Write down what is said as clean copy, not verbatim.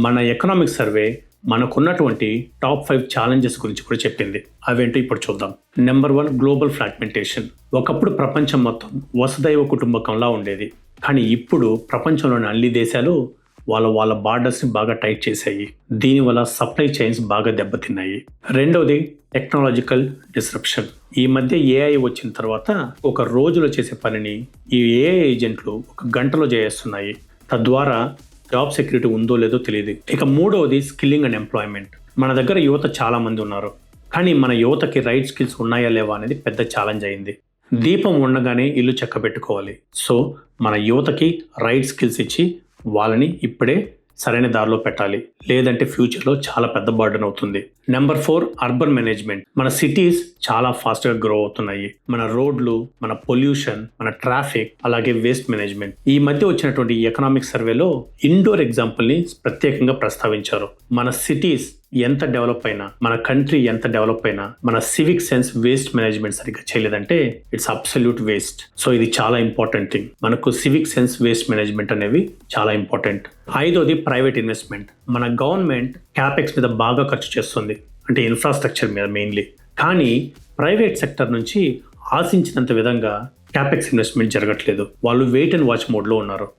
మన economic survey మనకున్నటువంటి top 5 challenges గురించి కూడా చెప్పింది. అవేంటో ఇప్పుడు చూద్దాం. Number 1, global fragmentation. ఒకప్పుడు ప్రపంచం మొత్తం వసుదైవ కుటుంబకంలా ఉండేది. కానీ ఇప్పుడు ప్రపంచంలోని అన్ని దేశాలు వాళ్ళ బార్డర్స్ని బాగా టైట్ చేశాయి. దీనివల్ల సప్లై చైన్స్ బాగా దెబ్బతిన్నాయి. రెండవది టెక్నాలజికల్ డిస్రప్షన్. ఈ మధ్య ఏఐ వచ్చిన తర్వాత ఒక రోజులో చేసే పనిని ఈ ఏఐ ఏజెంట్లు ఒక గంటలో చేస్తున్నాయి. తద్వారా జాబ్ సెక్యూరిటీ ఉందో లేదో తెలియదు. ఇక మూడవది స్కిల్లింగ్ అండ్ ఎంప్లాయ్మెంట్. మన దగ్గర యువత చాలా మంది ఉన్నారు, కానీ మన యువతకి రైట్ స్కిల్స్ ఉన్నాయా లేవా అనేది పెద్ద ఛాలెంజ్ అయింది. దీపం ఉండగానే ఇల్లు చక్క పెట్టుకోవాలి. సో మన యువతకి రైట్ స్కిల్స్ ఇచ్చి వాళ్ళని ఇప్పుడే సరైన దారిలో పెట్టాలి, లేదంటే ఫ్యూచర్లో చాలా పెద్ద బర్డెన్ అవుతుంది. Number 4, urban management. మన సిటీస్ చాలా ఫాస్ట్గా గ్రో అవుతున్నాయి. మన రోడ్లు, మన పొల్యూషన్, మన ట్రాఫిక్, అలాగే వేస్ట్ మేనేజ్మెంట్. ఈ మధ్య వచ్చినటువంటి ఎకనామిక్ సర్వేలో ఇండోర్ ఎగ్జాంపుల్ని ప్రత్యేకంగా ప్రస్తావించారు. మన సిటీస్ ఎంత డెవలప్ అయినా, మన కంట్రీ ఎంత డెవలప్ అయినా, మన సివిక్ సెన్స్ వేస్ట్ మేనేజ్మెంట్ సరిగ్గా చేయలేదంటే ఇట్స్ అబ్సల్యూట్ వేస్ట్. సో ఇది చాలా ఇంపార్టెంట్ థింగ్. మనకు సివిక్ సెన్స్ వేస్ట్ మేనేజ్మెంట్ అనేవి చాలా ఇంపార్టెంట్. ఐదోది ప్రైవేట్ ఇన్వెస్ట్మెంట్. మన గవర్నమెంట్ క్యాపెక్స్ మీద బాగా ఖర్చు చేస్తుంది, అంటే ఇన్ఫ్రాస్ట్రక్చర్ మీద మెయిన్లీ. కానీ ప్రైవేట్ సెక్టర్ నుంచి ఆశించినంత విధంగా క్యాపెక్స్ ఇన్వెస్ట్మెంట్ జరగట్లేదు. వాళ్ళు వెయిట్ అండ్ వాచ్ మోడ్లో ఉన్నారు.